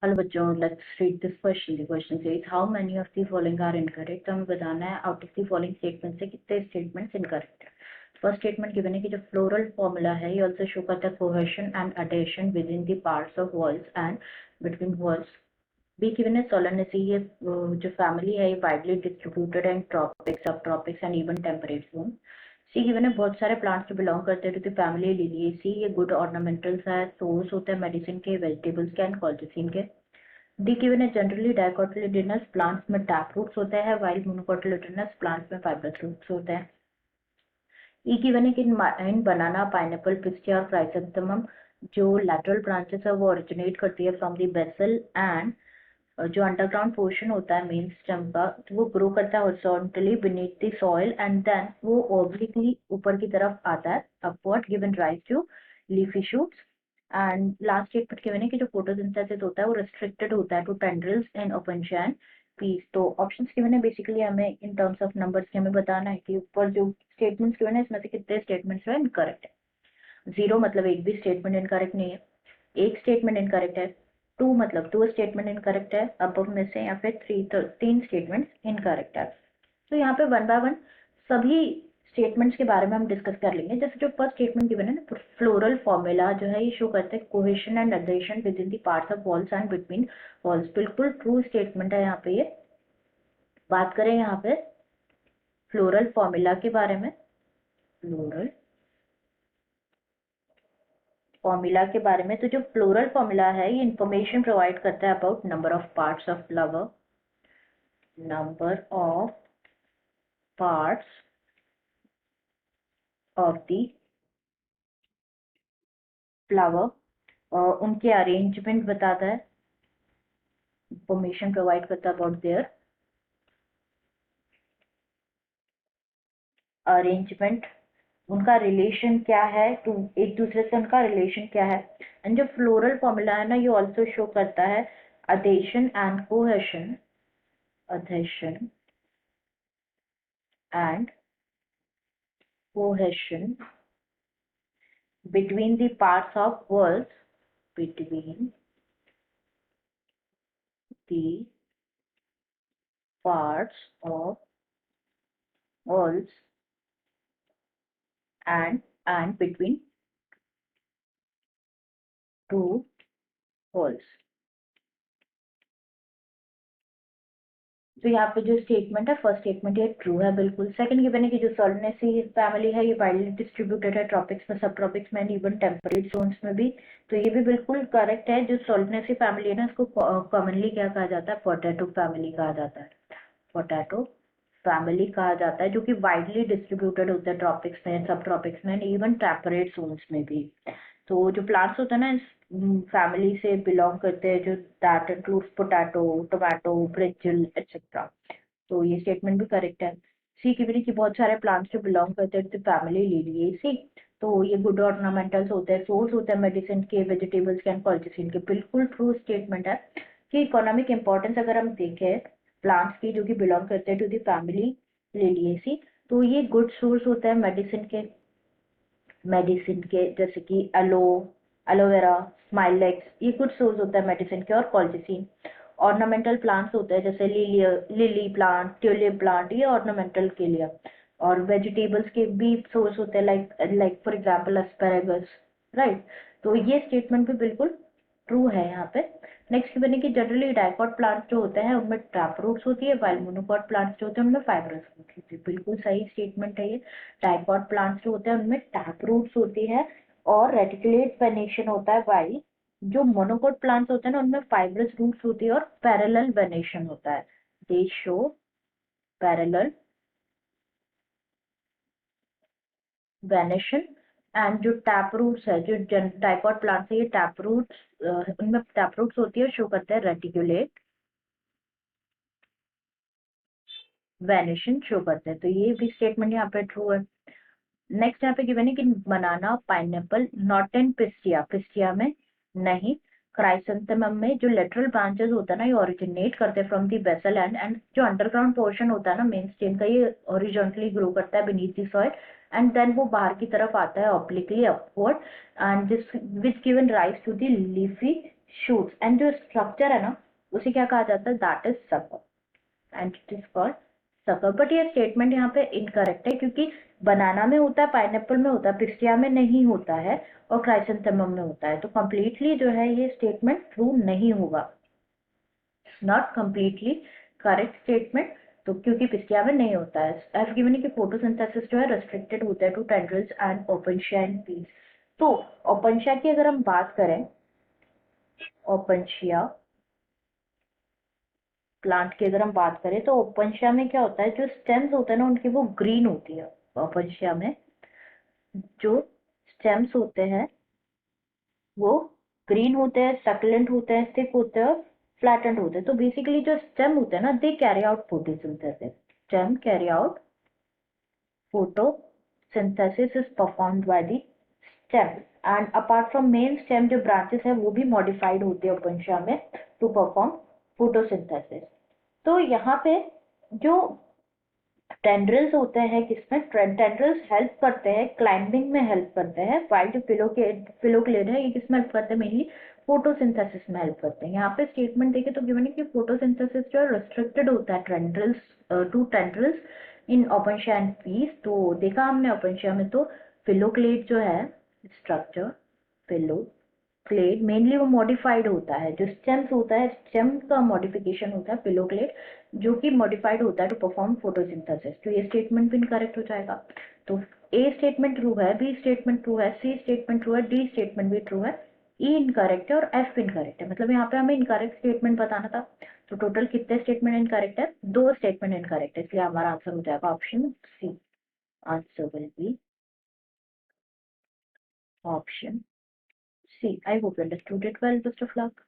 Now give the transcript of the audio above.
Hello बच्चों, let's read this question. The question says how many of the following are incorrect. तो हमें बताना है out of the following statement से कितने स्टेटमेंट्स इनकरेक्ट है। फर्स्ट स्टेटमेंट गिवन है कि जो फ्लोरल फॉर्मूला है ये आल्सो शो करता है cohesion and adhesion within the parts of words and between words. B given है सोलेनेसी, ये जो फैमिली है ये widely distributed and tropics, subtropics and even temperate zone. C given है बहुत सारे प्लांट्स जो बिलोंग करते हैं टू द फैमिली लिलिएसी, ये गुड ऑर्नामेंटल्स है, सोर्स होते हैं मेडिसिन के, वेजिटेबल्स के एंड कॉल्चिसिन के। डी गिवन है जनरली डाइकोटिलेडोनस प्लांट्स में टैप रूट्स होते हैं, वाइल मोनोकोटिलेडोनस प्लांट्स में फाइब्रस रूट्स होते हैं। ई गिवन है कि इन बनाना, पाइनएप्पल, पिस्टिया और क्राइसेंथेमम जो लैटरल ब्रांचेस है वो ओरिजिनेट करती है फ्रॉम द बेसल एंड जो अंडरग्राउंड पोर्शन होता है मेन स्टेम का, तो वो ग्रो करता है horizontally beneath the soil and then वो ऑब्लिकली ऊपर की तरफ आता है upward, given rise to leafy shoots. And last statement given है कि जो फोटोसिंथेसिस होता है वो रिस्ट्रिक्टेड होता है to tendrils in opuntia and peas. तो ऑप्शंस गिवन है बेसिकली हमें इन टर्म्स ऑफ नंबर्स के हमें बताना है कि ऊपर जो स्टेटमेंट्स गिवन है इसमें से कितने स्टेटमेंट्स है इनकरेक्ट है। 0 मतलब एक भी स्टेटमेंट इनकरेक्ट नहीं है, एक स्टेटमेंट इनकरेक्ट है, 2 मतलब 2 स्टेटमेंट इनकरेक्ट है अबव में से, या फिर 3 स्टेटमेंट्स इनकरेक्ट है। तो यहाँ पे वन बाय वन सभी स्टेटमेंट्स के बारे में हम डिस्कस कर लेंगे। जैसे जो फर्स्ट स्टेटमेंट गिवन है ना, फ्लोरल फॉर्मूला जो है ये शो करते हैं cohesion and adhesion within the parts of walls and between walls. बिल्कुल ट्रू स्टेटमेंट है यहाँ पे। ये बात करें यहाँ पे फ्लोरल फॉर्मूला के बारे में, फ्लोरल फॉर्मूला के बारे में, तो जो फ्लोरल फॉर्मूला है ये इंफॉर्मेशन प्रोवाइड करता है about number of parts of flower, number of parts of the flower, उनके अरेंजमेंट बताता है, इंफॉर्मेशन प्रोवाइड करता है अबाउट देयर अरेंजमेंट, उनका रिलेशन क्या है टू एक दूसरे से, उनका रिलेशन क्या है। एंड जो फ्लोरल फॉर्मूला है ना ये ऑल्सो शो करता है adhesion and cohesion, adhesion and cohesion between the parts of words, between the parts of words and between two words। तो यहाँ पे जो स्टेटमेंट है फर्स्ट स्टेटमेंट ये ट्रू है बिल्कुल। सेकंड गिवन है कि जो सोलेनेसी फैमिली है ये वाइडली डिस्ट्रीब्यूटेड है ट्रॉपिक्स में, सब ट्रॉपिक्स में एंड इवन टेम्परेट जोन्स में भी। तो ये भी बिल्कुल करेक्ट है। जो सोलेनेसी फैमिली है ना इसको कॉमनली क्या कहा जाता है, पोटैटो फैमिली कहा जाता है, पोटैटो फैमिली कहा जाता है, जो कि वाइडली डिस्ट्रीब्यूटेड होता है ट्रॉपिक्स में, सब ट्रॉपिक्स में, इवन टेम्परेट जोन्स में भी। तो जो प्लांट्स होते हैं ना इस फैमिली से बिलोंग करते हैं, जो that includes potato, tomato, brinjal etcetera. तो ये स्टेटमेंट भी करेक्ट है। सी की भी कि बहुत सारे प्लांट्स जो बिलोंग करते हैं तो फैमिली लिलिएसी, तो ये गुड ऑर्नामेंटल्स होते हैं, सोर्स होते हैं मेडिसिन के, वेजिटेबल्स के एंड कॉल्चिसिन के। बिल्कुल ट्रू स्टेटमेंट है कि इकोनॉमिक इंपॉर्टेंस अगर हम देखें प्लांट्स की जो कि बिलोंग करते हैं टू दी फैमिली लिलिएसी, तो ये गुड सोर्स होता है मेडिसिन के, मेडिसिन के जैसे कि एलोवेरा, स्माइलेक्स, ये कुछ सोर्स होता है मेडिसिन के। और कॉल्चिसिन ऑर्नामेंटल प्लांट्स होते हैं जैसे लिली प्लांट, ट्यूलिप प्लांट, ये ऑर्नामेंटल के लिए। और वेजिटेबल्स के भी सोर्स होते हैं like for example asparagus, right. तो ये स्टेटमेंट भी बिल्कुल ट्रू है यहाँ पे। नेक्स्ट की बने कि जनरली डाइकॉट प्लांट जो होते हैं उनमें टैप रूट्स होती है, वाइल मोनोकॉट प्लांट्स जो होते हैं उनमें फाइब्रस रूट्स होती है। बिल्कुल सही स्टेटमेंट है ये। डाइकॉट प्लांट्स जो होते हैं उनमें टैप रूट्स होती है और रेटिकुलेट वेनेशन होता है, वाइल जो मोनोकॉट प्लांट्स होते हैं ना उनमें फाइब्रस रूट्स होती है और पैरेलल वेनेशन होता है। दे शो पैरेलल वेनेशन। एंड जो टैप रूट्स है, जो डाइकॉट प्लांट्स है ये टैप रूट्स, उनमें टैप रूट्स होती है, शो करते हैं रेटिकुलेट वेनिशन शो करते हैं। तो ये भी स्टेटमेंट यहाँ पे ट्रू है। नेक्स्ट यहाँ पे गिवन है कि banana, pineapple, not in pistia, pistia में नहीं, क्राइसेंथेमम में जो लेटरल ब्रांचेस होता है ना ये ओरिजिनेट करते हैं फ्रॉम दी बेसल एंड जो अंडरग्राउंड पोर्शन होता है ना मेन स्टेम का, ये हॉरिजॉन्टली ग्रो करता है beneath the soil and then वो बाहर की तरफ आता है obliquely upward and this which given rise to the leafy shoots, and जो structure है ना उसे क्या कहा जाता है, that is sucker, and it is called sucker. But ये statement यहाँ पे incorrect है क्योंकि बनाना में होता है, पाइनएप्पल में होता है, पिस्टिया में नहीं होता है और क्राइसेंथेमम में होता है, तो completely जो है ये statement true नहीं होगा, नॉट कम्प्लीटली करेक्ट स्टेटमेंट। तो क्योंकि पिस्टिया में नहीं होता है। आई हैव गिवन कि फोटोसिंथेसिस जो है रेस्ट्रिक्टेड होता है to tendrils and opuntia and peas. तो ओपेनशिया की अगर हम बात करें, ओपेनशिया प्लांट की अगर हम बात करें तो ओपेनशिया में क्या होता है, जो स्टेम्स होते हैं ना उनकी वो ग्रीन होती है। ओपेनशिया में जो स्टेम्स होते हैं वो ग्रीन होते हैं, सक्लेंट होते हैं, थिक होते हैं और फ्लैटेंड होते हैं। तो बेसिकली जो स्टेम होते हैं ना, they carry out photosynthesis. Stem carry out photosynthesis is performed by the stem, and apart from main stem जो branches है वो भी modified होते हैं उपनिषा में to perform photosynthesis। तो यहाँ पे जो टेंड्रिल्स होते हैं किसमें, टेंड्रिल्स हेल्प करते हैं क्लाइंबिंग में, हेल्प करते हैं, वाइल जो फिलोक्लेड है ये किसमें हेल्प करते हैं, मेनली फोटोसिंथेसिस में हेल्प करते हैं। यहाँ पे स्टेटमेंट देखे तो गिवन है कि फोटोसिंथेसिस जो है रेस्ट्रिक्टेड होता है tendrils to tendrils in opuntia and peas. तो देखा हमने ओपेनशिया में तो फिलोक्लेड जो है स्ट्रक्चर, फिलो क्लेड मेनली वो मॉडिफाइड होता है, जो स्टेम्स होता है स्टेम का मॉडिफिकेशन होता है फिलोक्लेड, जो कि मॉडिफाइड होता है टू परफॉर्म फोटोसिंथेसिस। तो ये स्टेटमेंट भी इनकरेक्ट हो जाएगा। तो ए स्टेटमेंट ट्रू है, बी स्टेटमेंट ट्रू है, सी स्टेटमेंट ट्रू है, डी स्टेटमेंट भी ट्रू है, ई इनकरेक्ट है और एफ इनकरेक्ट है। मतलब यहाँ पे हमें इनकरेक्ट स्टेटमेंट बताना था। तो टोटल कितने स्टेटमेंट इनकरेक्ट है, 2 स्टेटमेंट इनकरेक्ट है, इसलिए हमारा आंसर हो जाएगा option C. Answer will be option C. I hope you understood it well. Best of luck.